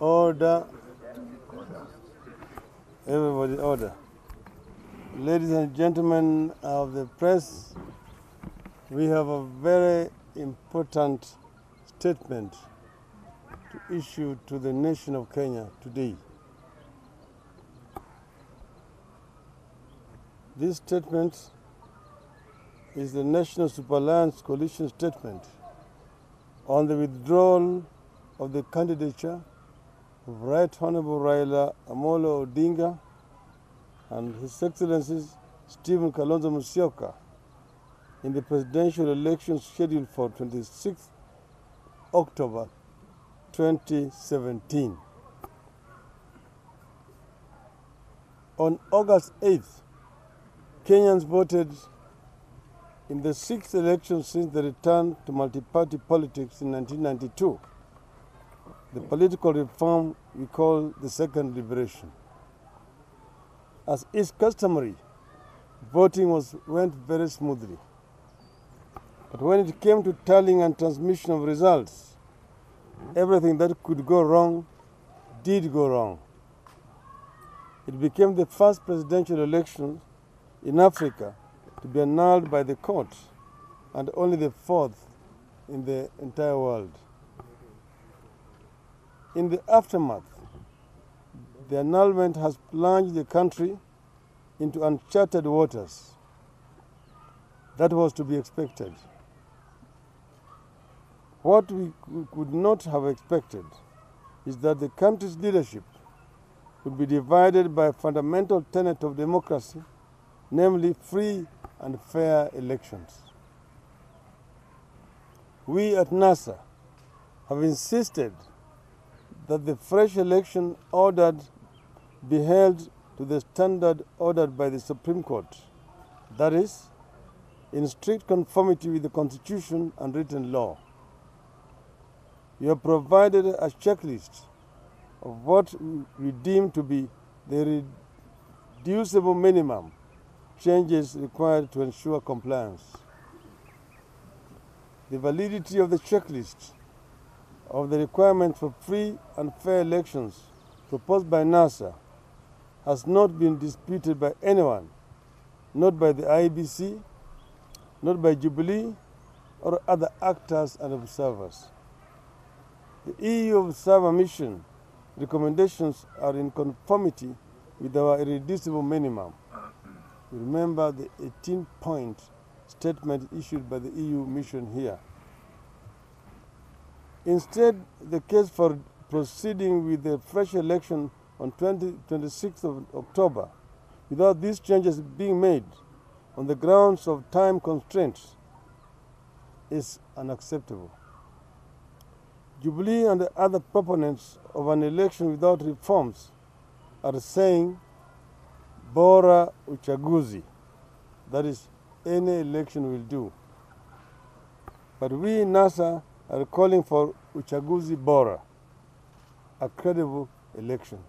Order. Everybody, order. Ladies and gentlemen of the press, we have a very important statement to issue to the nation of Kenya today. This statement is the National Super Alliance Coalition statement on the withdrawal of the candidature of Right Honorable Raila Amolo Odinga and His Excellency Stephen Kalonzo Musyoka in the presidential election scheduled for 26 October 2017. On August 8th, Kenyans voted in the sixth election since the return to multi-party politics in 1992, the political reform we call the Second Liberation. As is customary, voting went very smoothly. But when it came to tallying and transmission of results, everything that could go wrong did go wrong. It became the first presidential election in Africa to be annulled by the court, and only the fourth in the entire world. In the aftermath, the annulment has plunged the country into uncharted waters. That was to be expected. What we could not have expected is that the country's leadership would be divided by a fundamental tenet of democracy, namely free and fair elections. We at NASA have insisted that the fresh election ordered be held to the standard ordered by the Supreme Court, that is, in strict conformity with the Constitution and written law. We have provided a checklist of what we deem to be the reducible minimum changes required to ensure compliance. The validity of the checklist of the requirement for free and fair elections proposed by NASA has not been disputed by anyone, not by the IEBC, not by Jubilee, or other actors and observers. The EU Observer Mission recommendations are in conformity with our irreducible minimum. Remember the 18-point statement issued by the EU mission here. Instead, the case for proceeding with the fresh election on 26th of October without these changes being made on the grounds of time constraints is unacceptable. Jubilee and the other proponents of an election without reforms are saying Bora uchaguzi, that is, any election will do. But we in NASA are calling for uchaguzi bora, a credible election.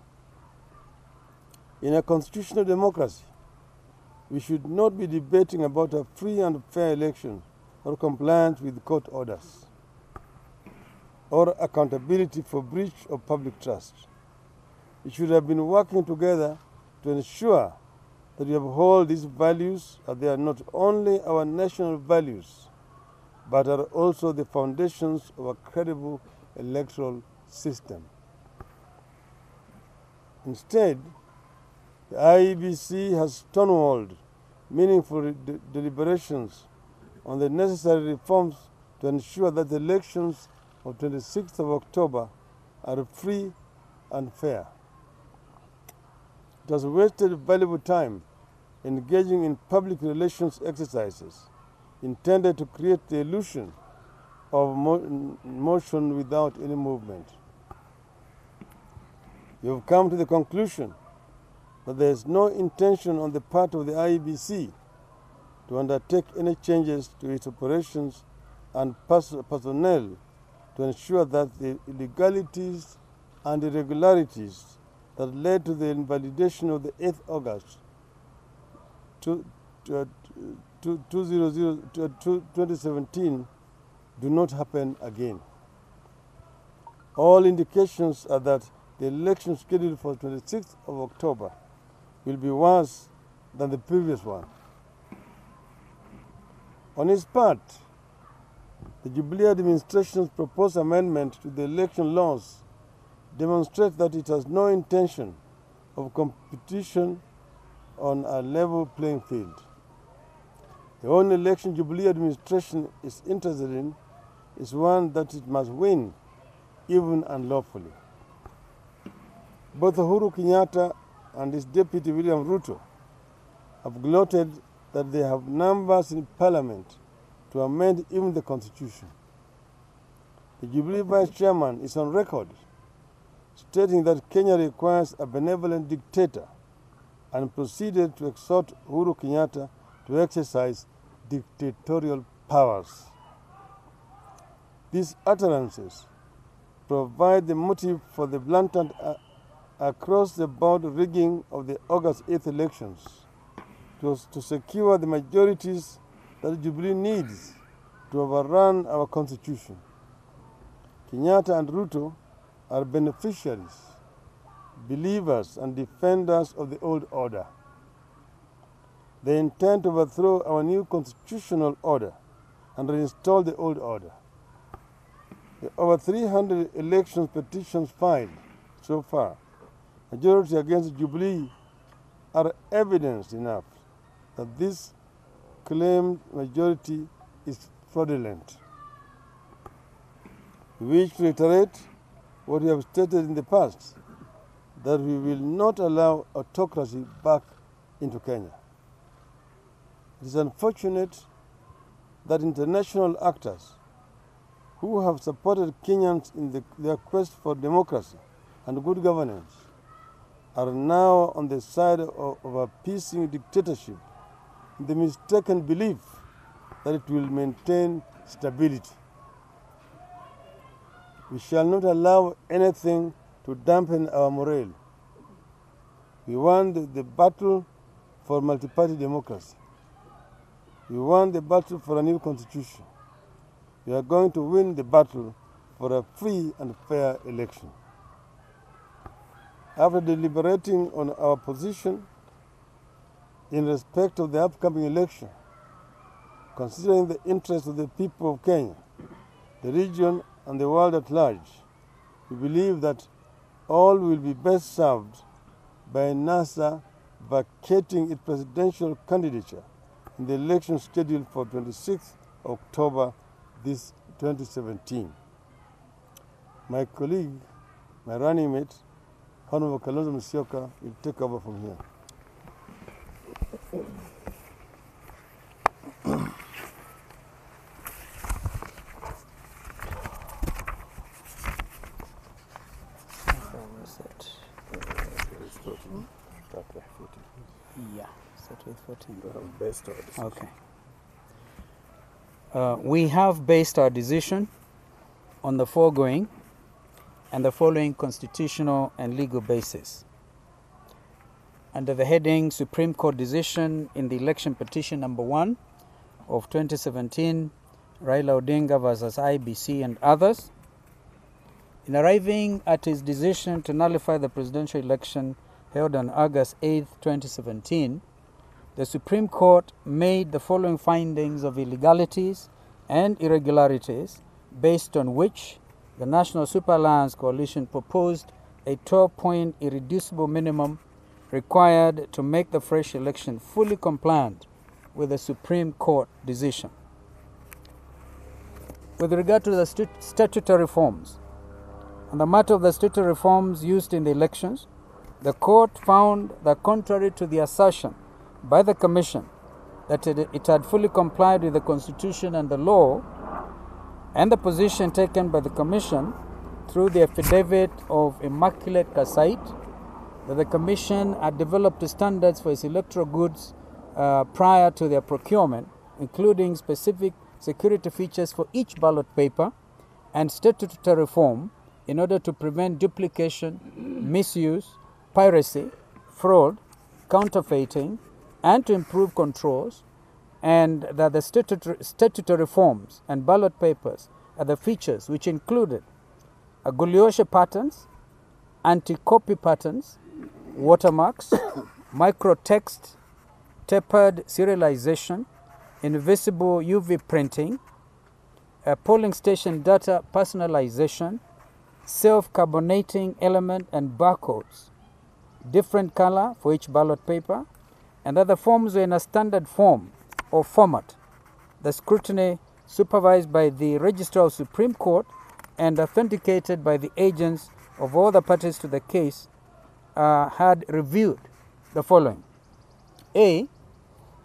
In a constitutional democracy, we should not be debating about a free and fair election or compliance with court orders or accountability for breach of public trust. We should have been working together to ensure that we uphold these values, as they are not only our national values, but are also the foundations of a credible electoral system. Instead, the IEBC has stonewalled meaningful deliberations on the necessary reforms to ensure that the elections of 26th of October are free and fair. It has wasted valuable time engaging in public relations exercises intended to create the illusion of motion without any movement. You have come to the conclusion that there is no intention on the part of the IEBC to undertake any changes to its operations and personnel to ensure that the illegalities and irregularities that led to the invalidation of the 8th August 2017 do not happen again. All indications are that the election scheduled for 26th of October will be worse than the previous one. On its part, the Jubilee administration's proposed amendment to the election laws demonstrates that it has no intention of competition on a level playing field. The only election Jubilee administration is interested in is one that it must win, even unlawfully. Both Uhuru Kenyatta and his deputy William Ruto have gloated that they have numbers in parliament to amend even the constitution. The Jubilee vice chairman is on record stating that Kenya requires a benevolent dictator and proceeded to exhort Uhuru Kenyatta to exercise dictatorial powers. These utterances provide the motive for the blatant across-the-board rigging of the August 8th elections to secure the majorities that Jubilee needs to overrun our constitution. Kenyatta and Ruto are beneficiaries, believers, and defenders of the old order. They intend to overthrow our new constitutional order and reinstall the old order. The over 300 elections petitions filed so far, majority against Jubilee, are evidence enough that this claimed majority is fraudulent. We wish to reiterate what we have stated in the past, that we will not allow autocracy back into Kenya. It is unfortunate that international actors who have supported Kenyans in their quest for democracy and good governance are now on the side of appeasing dictatorship in the mistaken belief that it will maintain stability. We shall not allow anything to dampen our morale. We want the battle for multi-party democracy. We want the battle for a new constitution. We are going to win the battle for a free and fair election. After deliberating on our position in respect of the upcoming election, considering the interests of the people of Kenya, the region, and the world at large, we believe that all will be best served by NASA vacating its presidential candidature in the election scheduled for 26th October this 2017. My colleague, my running mate, Honorable Kalonzo Musyoka, will take over from here. Yeah, start with 14. Okay. We have based our decision on the foregoing and the following constitutional and legal basis. Under the heading Supreme Court Decision in the Election Petition Number 1 of 2017, Raila Odinga versus IBC and others, in arriving at his decision to nullify the presidential election held on August 8, 2017, the Supreme Court made the following findings of illegalities and irregularities, based on which the National Super Alliance Coalition proposed a 12-point irreducible minimum required to make the fresh election fully compliant with the Supreme Court decision. With regard to the statutory reforms, on the matter of the statutory reforms used in the elections, the court found that contrary to the assertion by the Commission that it had fully complied with the Constitution and the law, and the position taken by the Commission through the affidavit of Immaculate Kasait, that the Commission had developed standards for its electoral goods prior to their procurement, including specific security features for each ballot paper and statutory reform in order to prevent duplication, misuse, piracy, fraud, counterfeiting, and to improve controls, and that the statutory reforms and ballot papers are the features which included Goliosha patterns, anti-copy patterns, watermarks, microtext, tapered serialization, invisible UV printing, polling station data personalization, self-carbonating element and barcodes, different color for each ballot paper, and other forms were in a standard form or format. The scrutiny supervised by the Registrar of Supreme Court and authenticated by the agents of all the parties to the case had reviewed the following. A.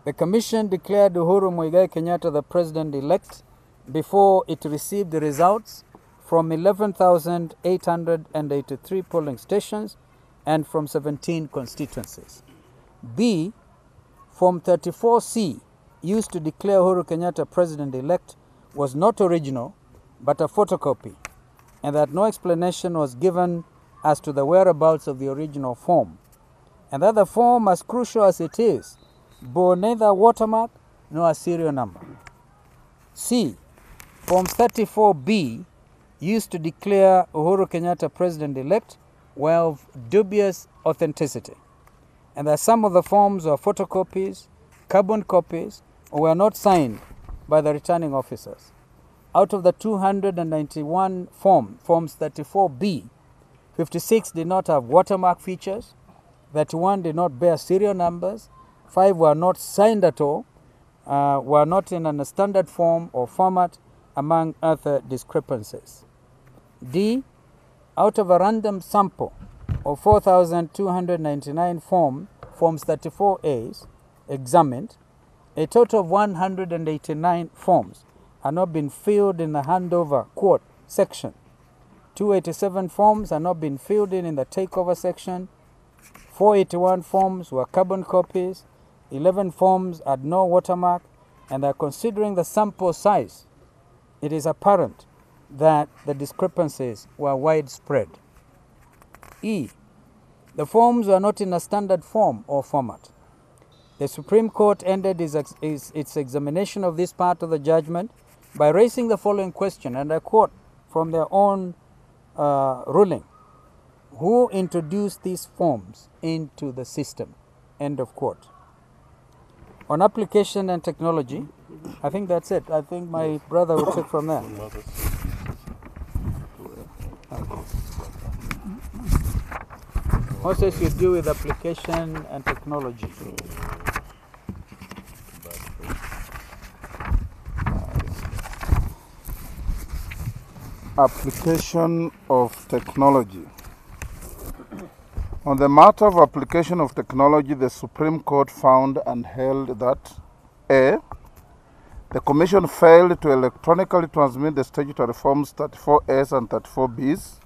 The Commission declared Uhuru Muigai Kenyatta the President-elect before it received the results from 11,883 polling stations and from 17 constituencies. B. Form 34C, used to declare Uhuru Kenyatta President-elect, was not original but a photocopy, and that no explanation was given as to the whereabouts of the original form, and that the form, as crucial as it is, bore neither watermark nor a serial number. C. Form 34B, used to declare Uhuru Kenyatta President-elect, were of dubious authenticity, and that some of the forms were photocopies, carbon copies, or were not signed by the returning officers. Out of the 291 forms 34B, 56 did not have watermark features, 31 did not bear serial numbers, 5 were not signed at all, were not in a standard form or format, among other discrepancies. D. Out of a random sample of 4,299 forms 34As examined, a total of 189 forms are not been filled in the handover quote section. 287 forms are not been filled in the takeover section. 481 forms were carbon copies. 11 forms had no watermark, and are considering the sample size, it is apparent that the discrepancies were widespread. E. The forms were not in a standard form or format. The Supreme Court ended its examination of this part of the judgment by raising the following question, and I quote from their own ruling. Who introduced these forms into the system? End of quote. On application and technology, I think that's it. I think my brother will take from there. What does you do with application and technology? Application of technology. On the matter of application of technology, the Supreme Court found and held that A. The Commission failed to electronically transmit the statutory forms 34As and 34Bs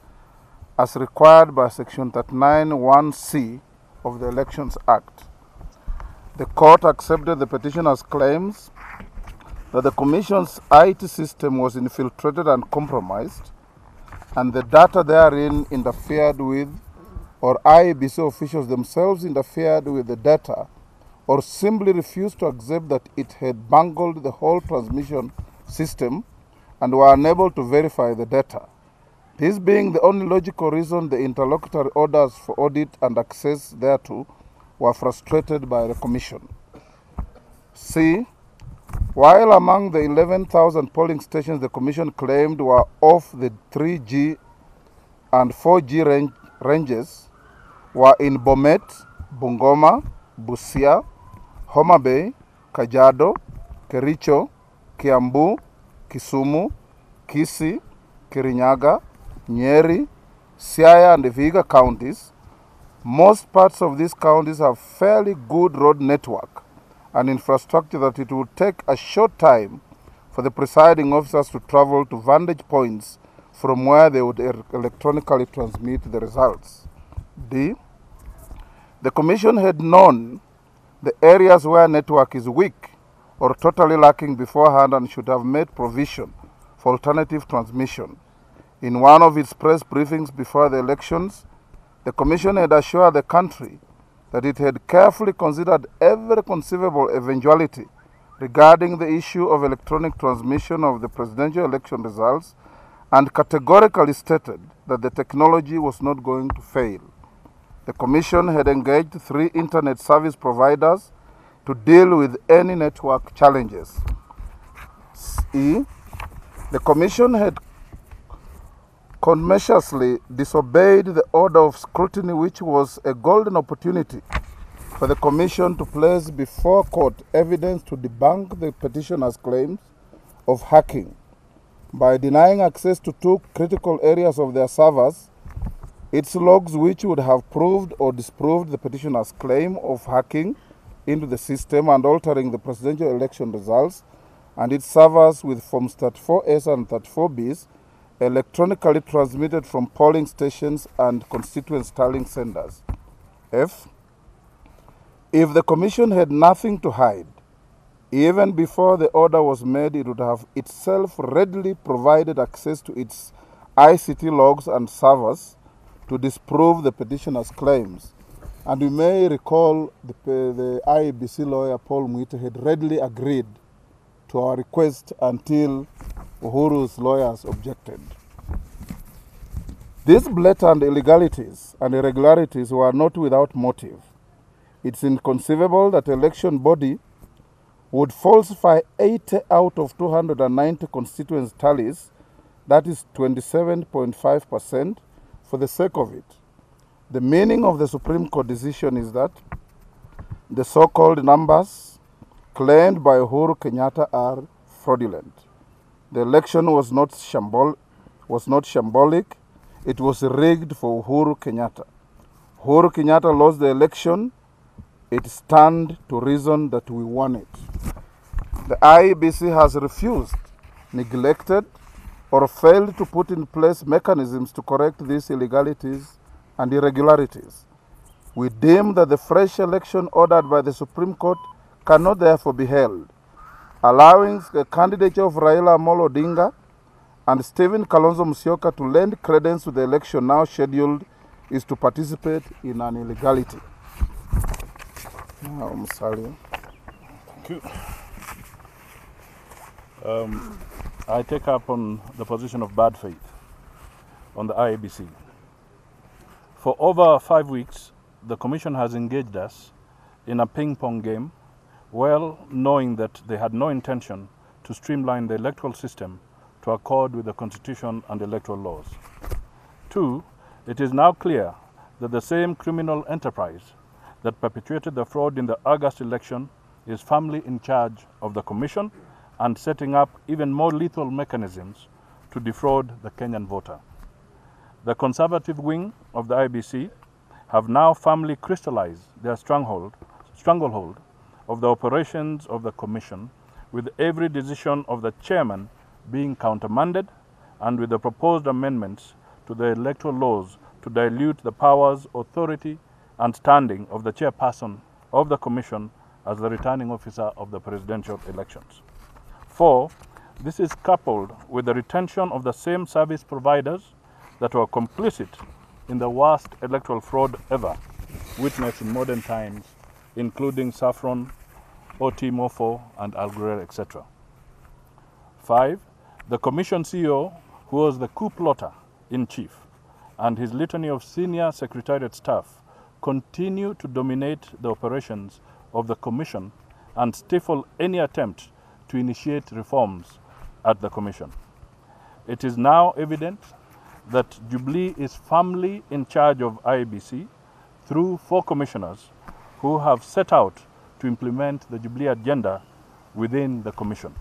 as required by Section 39(1)(c) of the Elections Act. The Court accepted the petitioner's claims that the Commission's IT system was infiltrated and compromised, and the data therein interfered with, or IEBC officials themselves interfered with the data, or simply refused to accept that it had bungled the whole transmission system and were unable to verify the data. This being the only logical reason, the interlocutory orders for audit and access thereto were frustrated by the Commission. C. While among the 11,000 polling stations the Commission claimed were off the 3G and 4G ranges, were in Bomet, Bungoma, Busia, Homa Bay, Kajiado, Kericho, Kiambu, Kisumu, Kisii, Kirinyaga, Nyeri, Siaya, and Vihiga counties. Most parts of these counties have fairly good road network and infrastructure that it would take a short time for the presiding officers to travel to vantage points from where they would electronically transmit the results. D. The Commission had known the areas where network is weak or totally lacking beforehand and should have made provision for alternative transmission. In one of its press briefings before the elections, the Commission had assured the country that it had carefully considered every conceivable eventuality regarding the issue of electronic transmission of the presidential election results and categorically stated that the technology was not going to fail. The Commission had engaged 3 internet service providers to deal with any network challenges. E. The Commission had conscientiously disobeyed the order of scrutiny, which was a golden opportunity for the Commission to place before court evidence to debunk the petitioners' claims of hacking by denying access to 2 critical areas of their servers, its logs which would have proved or disproved the petitioner's claim of hacking into the system and altering the presidential election results, and its servers with Forms 34S and 34Bs electronically transmitted from polling stations and constituent tallying centers. F. If the Commission had nothing to hide, even before the order was made, it would have itself readily provided access to its ICT logs and servers to disprove the petitioner's claims. And we may recall the IEBC lawyer, Paul Mwite, had readily agreed to our request until Uhuru's lawyers objected. These blatant illegalities and irregularities were not without motive. It's inconceivable that election body would falsify 80 out of 290 constituent tallies, that is 27.5%, for the sake of it. The meaning of the Supreme Court decision is that the so-called numbers claimed by Uhuru Kenyatta are fraudulent. The election was not shambolic, it was rigged for Uhuru Kenyatta. Uhuru Kenyatta lost the election. It stands to reason that we won it. The IEBC has refused, neglected, or failed to put in place mechanisms to correct these illegalities and irregularities. We deem that the fresh election ordered by the Supreme Court cannot therefore be held, allowing the candidature of Raila Amolo Odinga and Stephen Kalonzo Musyoka to lend credence to the election now scheduled is to participate in an illegality. Now, Musalia. Thank you. I take up on the position of bad faith on the IEBC. For over 5 weeks, the Commission has engaged us in a ping-pong game, well knowing that they had no intention to streamline the electoral system to accord with the Constitution and electoral laws. 2, it is now clear that the same criminal enterprise that perpetuated the fraud in the August election is firmly in charge of the Commission and setting up even more lethal mechanisms to defraud the Kenyan voter. The conservative wing of the IEBC have now firmly crystallized their stranglehold of the operations of the Commission, with every decision of the chairman being countermanded and with the proposed amendments to the electoral laws to dilute the powers, authority, and standing of the chairperson of the Commission as the returning officer of the presidential elections. 4, this is coupled with the retention of the same service providers that were complicit in the worst electoral fraud ever witnessed in modern times, including Saffron, OT Mofo, and Al Ghurair, etc. 5, the Commission CEO, who was the coup plotter in chief, and his litany of senior secretariat staff continue to dominate the operations of the Commission and stifle any attempt to initiate reforms at the Commission. It is now evident that Jubilee is firmly in charge of IEBC through 4 commissioners who have set out to implement the Jubilee agenda within the Commission.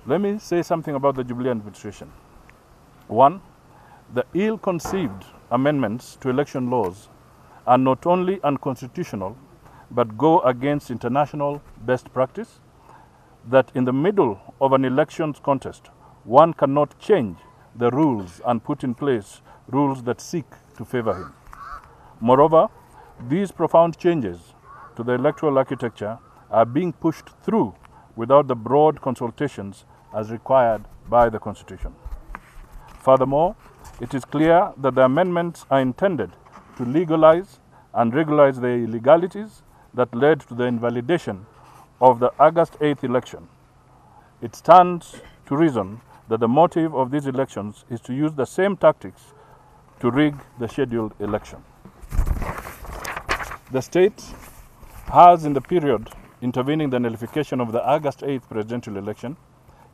Let me say something about the Jubilee administration. 1, the ill-conceived amendments to election laws are not only unconstitutional, but go against international best practice, that in the middle of an elections contest, one cannot change the rules and put in place rules that seek to favor him. Moreover, these profound changes to the electoral architecture are being pushed through without the broad consultations as required by the Constitution. Furthermore, it is clear that the amendments are intended to legalize and regularize the illegalities that led to the invalidation of the August 8th election. It stands to reason that the motive of these elections is to use the same tactics to rig the scheduled election. The state has, in the period intervening the nullification of the August 8th presidential election,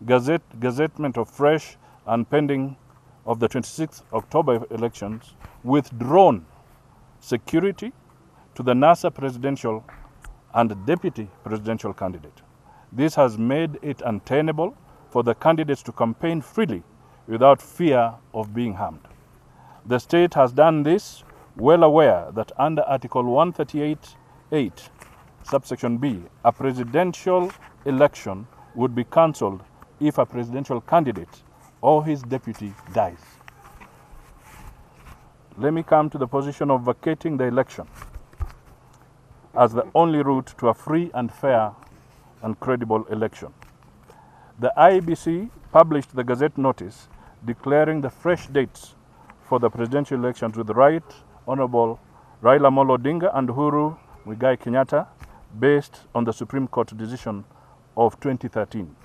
gazettement of fresh and pending of the 26th October elections, withdrawn security to the NASA presidential and deputy presidential candidate. This has made it untenable for the candidates to campaign freely without fear of being harmed. The state has done this well aware that under Article 138(8), subsection B, a presidential election would be cancelled if a presidential candidate or his deputy dies. Let me come to the position of vacating the election as the only route to a free and fair and credible election. The IEBC published the Gazette notice declaring the fresh dates for the presidential elections with Right Honorable Raila Amolo Odinga and Uhuru Muigai Kenyatta, based on the Supreme Court decision of 2013,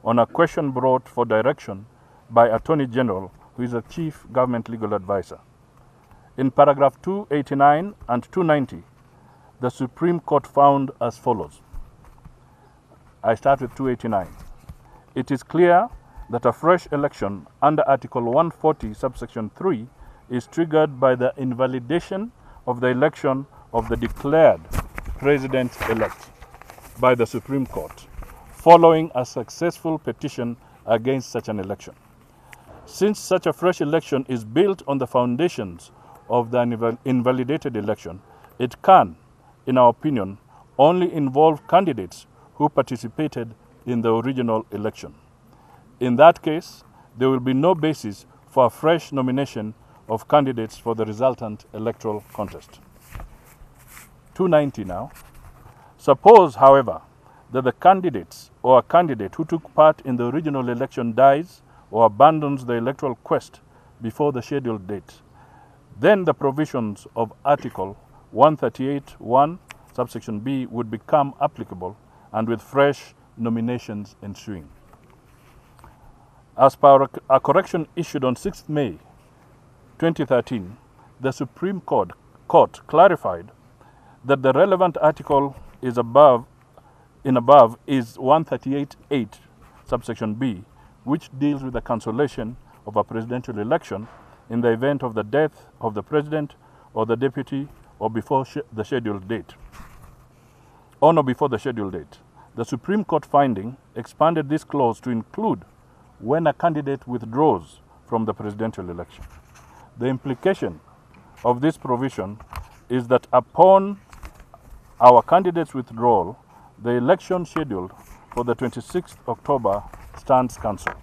on a question brought for direction by Attorney General, who is a Chief Government Legal Advisor. In paragraph 289 and 290, the Supreme Court found as follows. I start with 289. It is clear that a fresh election under Article 140, subsection 3, is triggered by the invalidation of the election of the declared president-elect by the Supreme Court, following a successful petition against such an election. Since such a fresh election is built on the foundations of the invalidated election, it can, in our opinion, only involve candidates who participated in the original election. In that case, there will be no basis for a fresh nomination of candidates for the resultant electoral contest. 290 now. Suppose, however, that the candidates or a candidate who took part in the original election dies or abandons the electoral quest before the scheduled date. Then the provisions of Article 138(1), subsection B, would become applicable, and with fresh nominations ensuing. As per a correction issued on 6th May 2013, the Supreme Court clarified that the relevant article is above is 138(8), subsection B, which deals with the cancellation of a presidential election in the event of the death of the president or the deputy or before the scheduled date. On or before the scheduled date. The Supreme Court finding expanded this clause to include when a candidate withdraws from the presidential election. The implication of this provision is that upon our candidate's withdrawal, the election scheduled for the 26th October stands cancelled.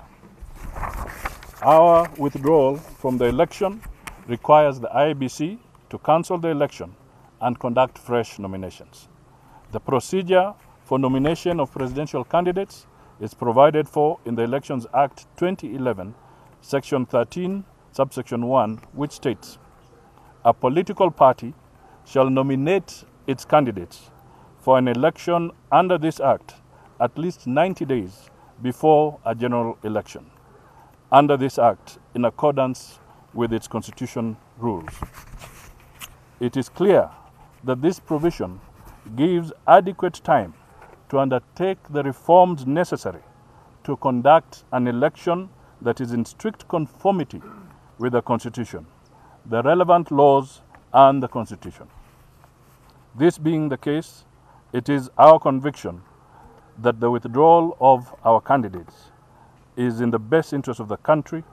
Our withdrawal from the election requires the IEBC to cancel the election and conduct fresh nominations. The procedure for nomination of presidential candidates is provided for in the Elections Act 2011, Section 13, subsection 1, which states, a political party shall nominate its candidates for an election under this Act at least 90 days before a general election, under this Act in accordance with its constitution rules. It is clear that this provision gives adequate time to undertake the reforms necessary to conduct an election that is in strict conformity with the Constitution, the relevant laws, and the Constitution. This being the case, it is our conviction that the withdrawal of our candidates is in the best interest of the country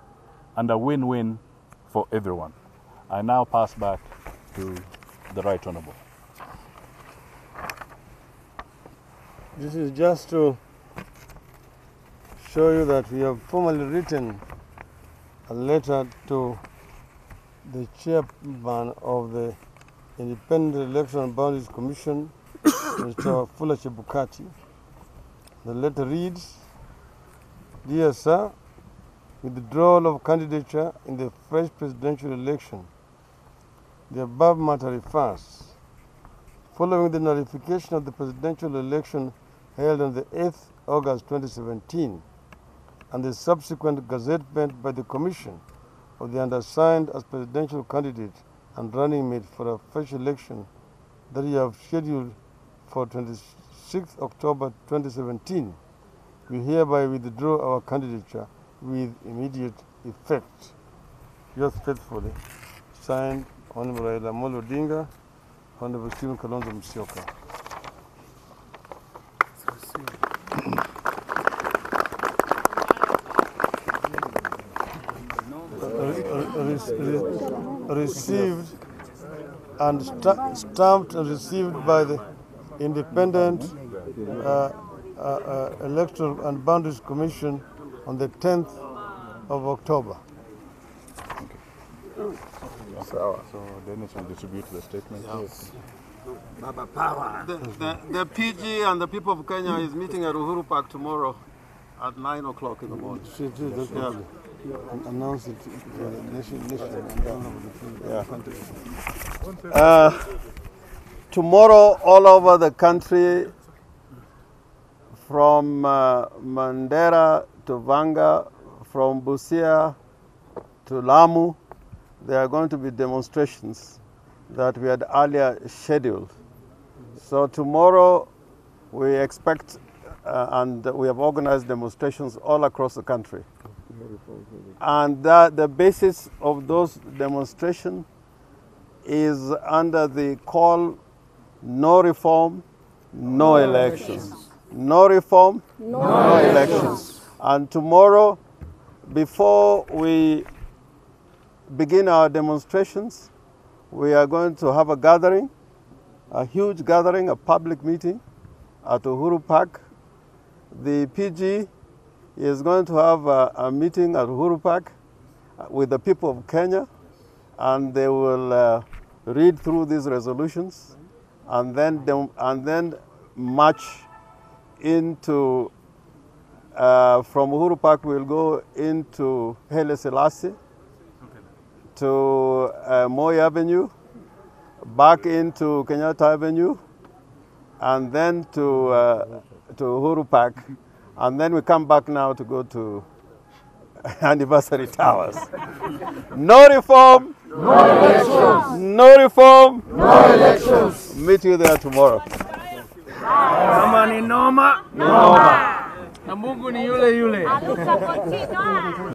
and a win-win for everyone. I now pass back to the Right Honourable. This is just to show you that we have formally written a letter to the chairman of the Independent Election and Boundaries Commission, Mr. Fuller Chebukati. The letter reads, Dear Sir, withdrawal of candidature in the fresh presidential election. The above matter refers, following the nullification of the presidential election held on the 8th August 2017, and the subsequent gazettement by the Commission of the undersigned as presidential candidate and running mate for a fresh election that you have scheduled for 26 October 2017, we hereby withdraw our candidature with immediate effect. Yours faithfully, signed Honorable Raila Amolo Odinga, Honorable Stephen Kalonzo Musyoka. Received and stamped and received by the Independent Electoral and Boundaries Commission on the 10th of October. So Dennis will distribute the statement. Yes. The PG and the people of Kenya is meeting at Uhuru Park tomorrow at 9 o'clock in the morning. Announce it tomorrow all over the country, from Mandera to Vanga, from Busia to Lamu, there are going to be demonstrations that we had earlier scheduled. So tomorrow we expect and we have organized demonstrations all across the country. And the basis of those demonstrations is under the call, no reform, no elections. No reform, no elections. And tomorrow, before we begin our demonstrations, we are going to have a gathering, a huge gathering, a public meeting at Uhuru Park. The PG is going to have a meeting at Uhuru Park with the people of Kenya, and they will read through these resolutions, and then march into, from Uhuru Park we'll go into Haile Selassie, to Moi Avenue, back into Kenyatta Avenue, and then to Uhuru Park, and then we come back now to go to Anniversary Towers. No reform, no elections. No reform, no elections. Meet you there tomorrow. Kama ni noma, noma. Na Mungu ni yule yule.